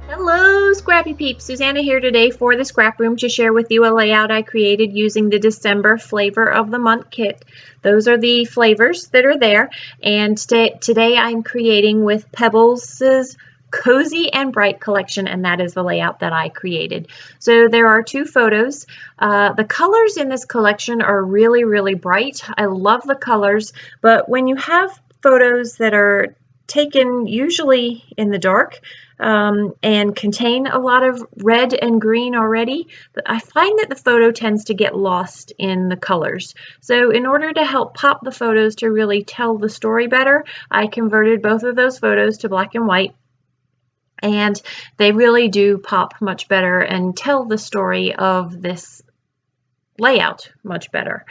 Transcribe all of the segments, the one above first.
Hello, Scrappy Peeps. Suzanna here today for the Scrap Room to share with you a layout I created using the December Flavor of the Month kit. Those are the flavors that are there, and today I'm creating with Pebbles' Cozy and Bright collection, and that is the layout that I created. So there are two photos. The colors in this collection are really, really bright. I love the colors, but when you have photos that are taken usually in the dark, and contain a lot of red and green already, but I find that the photo tends to get lost in the colors. So in order to help pop the photos to really tell the story better, I converted both of those photos to black and white, and they really do pop much better and tell the story of this layout much better.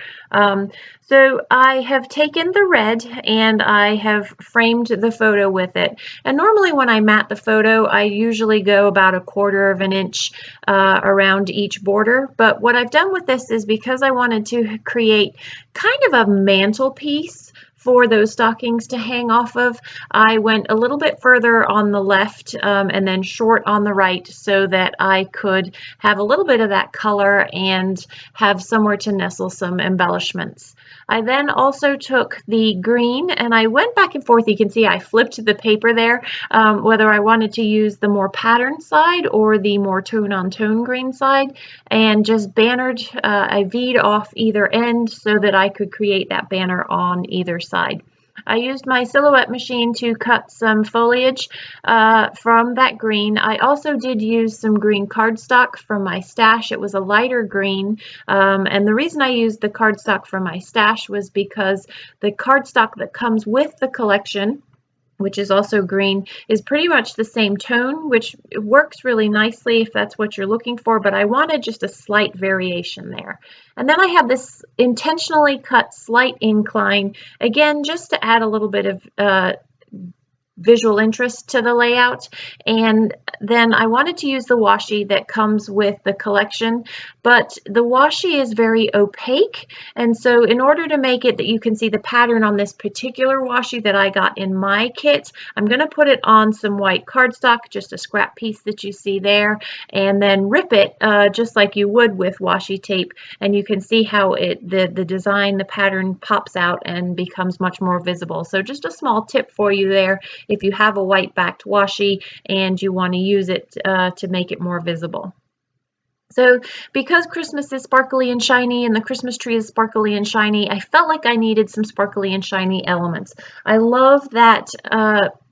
So I have taken the red and I have framed the photo with it. And normally when I mat the photo, I usually go about 1/4 of an inch around each border. But what I've done with this is, because I wanted to create kind of a mantelpiece for those stockings to hang off of, I went a little bit further on the left and then short on the right, so that I could have a little bit of that color and have somewhere to nestle some embellishments. I then also took the green and I went back and forth. You can see I flipped the paper there, whether I wanted to use the more pattern side or the more tone-on-tone green side, and just bannered, I V'd off either end so that I could create that banner on either side. I used my silhouette machine to cut some foliage from that green. I also did use some green cardstock from my stash. It was a lighter green, and the reason I used the cardstock from my stash was because the cardstock that comes with the collection, which is also green, is pretty much the same tone, which works really nicely if that's what you're looking for, but I wanted just a slight variation there. And then I have this intentionally cut slight incline, again, just to add a little bit of visual interest to the layout. And then I wanted to use the washi that comes with the collection, but the washi is very opaque, and so in order to make it that you can see the pattern on this particular washi that I got in my kit, I'm going to put it on some white cardstock, just a scrap piece that you see there, and then rip it just like you would with washi tape, and you can see how the design, the pattern pops out and becomes much more visible. So just a small tip for you there if you have a white backed washi and you want to use it to make it more visible. So because Christmas is sparkly and shiny and the Christmas tree is sparkly and shiny, I felt like I needed some sparkly and shiny elements. I love that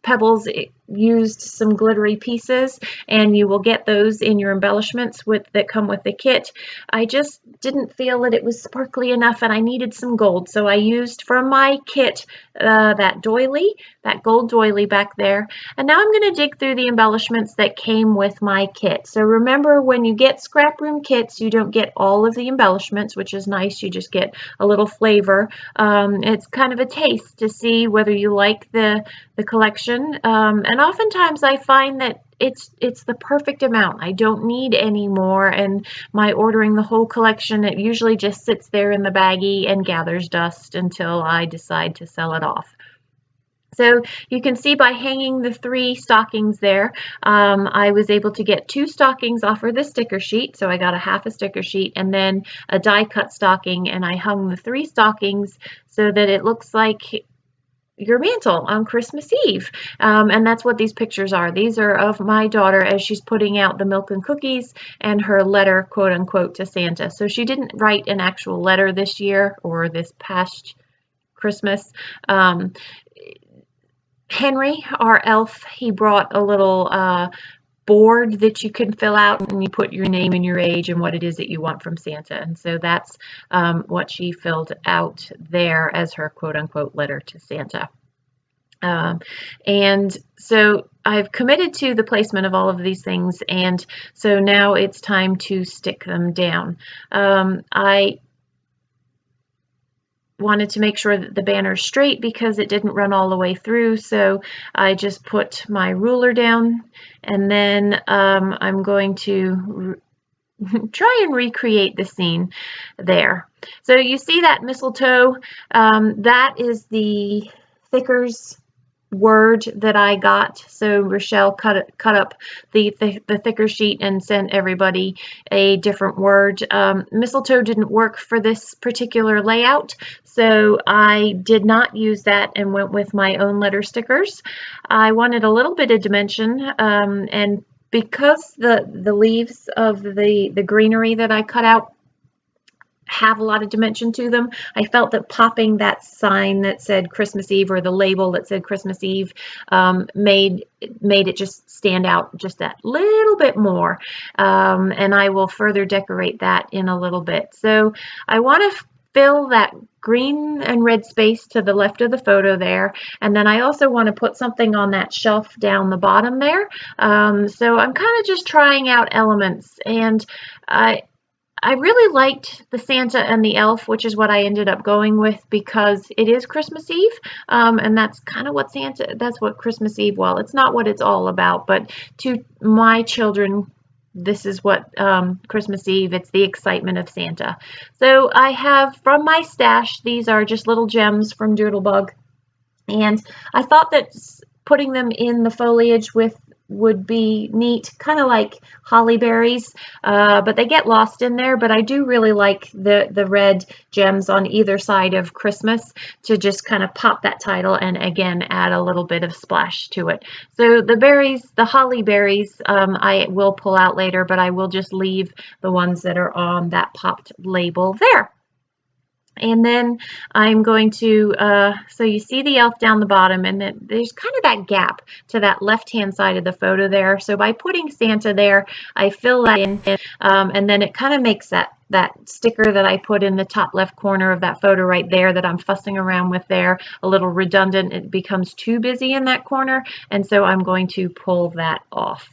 Pebbles used some glittery pieces, and you will get those in your embellishments that come with the kit. I just didn't feel that it was sparkly enough and I needed some gold, so I used from my kit that doily, that gold doily back there. And now I'm going to dig through the embellishments that came with my kit. So remember, when you get Scrap Room kits, you don't get all of the embellishments, which is nice. You just get a little flavor. It's kind of a taste to see whether you like the collection, and oftentimes I find that it's the perfect amount. I don't need any more, and my ordering the whole collection, it usually just sits there in the baggie and gathers dust until I decide to sell it off. So you can see by hanging the 3 stockings there, I was able to get 2 stockings off of the sticker sheet. So I got a half a sticker sheet and then a die cut stocking, and I hung the 3 stockings so that it looks like your mantle on Christmas Eve. And that's what these pictures are. These are of my daughter as she's putting out the milk and cookies and her letter, quote unquote, to Santa. So she didn't write an actual letter this year or this past Christmas. Henry, our elf, he brought a little board that you can fill out, and you put your name and your age and what it is that you want from Santa. And so that's what she filled out there as her quote-unquote letter to Santa. And so I've committed to the placement of all of these things, and so now it's time to stick them down. I wanted to make sure that the banner's straight because it didn't run all the way through, so I just put my ruler down, and then I'm going to try and recreate the scene there. So you see that mistletoe, that is the thickers word that I got. So Rochelle cut up the thicker sheet and sent everybody a different word. Mistletoe didn't work for this particular layout, so I did not use that and went with my own letter stickers. I wanted a little bit of dimension, and because the leaves of the greenery that I cut out have a lot of dimension to them, I felt that popping that sign that said Christmas Eve, or the label that said Christmas Eve, made it just stand out just that little bit more. And I will further decorate that in a little bit. So I want to fill that green and red space to the left of the photo there, and then I also want to put something on that shelf down the bottom there. So I'm kind of just trying out elements, and I really liked the Santa and the elf, which is what I ended up going with because it is Christmas Eve, and that's kind of what that's what Christmas Eve, well, it's not what it's all about, but to my children, this is what Christmas Eve, it's the excitement of Santa. So I have from my stash, these are just little gems from Doodlebug, and I thought that putting them in the foliage would be neat, kind of like holly berries, but they get lost in there. But I do really like the red gems on either side of Christmas to just kind of pop that title and again add a little bit of splash to it. So the berries, the holly berries, I will pull out later, but I will just leave the ones that are on that popped label there. And then I'm going to, so you see the elf down the bottom, and then there's kind of that gap to that left-hand side of the photo there. So by putting Santa there, I fill that in, and then it kind of makes that sticker that I put in the top left corner of that photo right there that I'm fussing around with there a little redundant. It becomes too busy in that corner, and so I'm going to pull that off.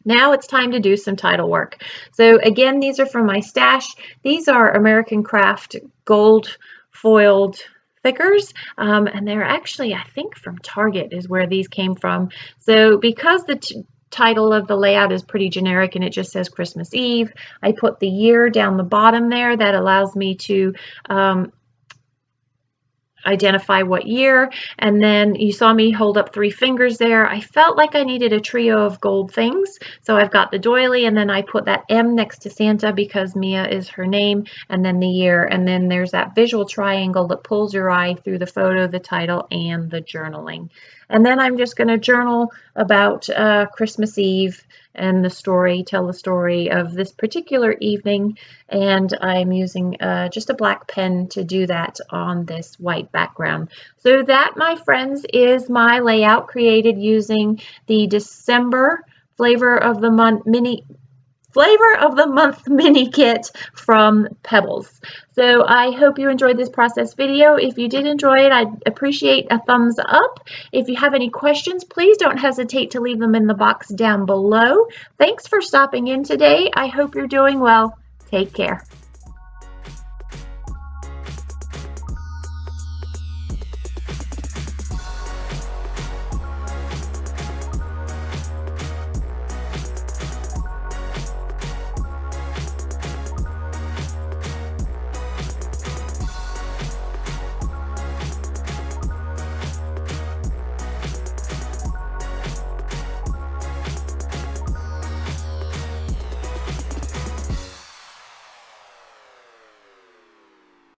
Now it's time to do some title work. So again, these are from my stash. These are American Craft gold foiled thickers, and they're actually, I think, from Target is where these came from. So because the title of the layout is pretty generic and it just says Christmas Eve, I put the year down the bottom there. That allows me to identify what year, and then you saw me hold up 3 fingers there. I felt like I needed a trio of gold things, so I've got the doily, and then I put that M next to Santa because Mia is her name, and then the year, and then there's that visual triangle that pulls your eye through the photo, the title, and the journaling. And then I'm just going to journal about Christmas Eve and the story, tell the story of this particular evening, and I'm using just a black pen to do that on this white background. So that, my friends, is my layout created using the December Flavor of the Month mini kit from Pebbles. So I hope you enjoyed this process video. If you did enjoy it, I'd appreciate a thumbs up. If you have any questions, please don't hesitate to leave them in the box down below. Thanks for stopping in today. I hope you're doing well. Take care.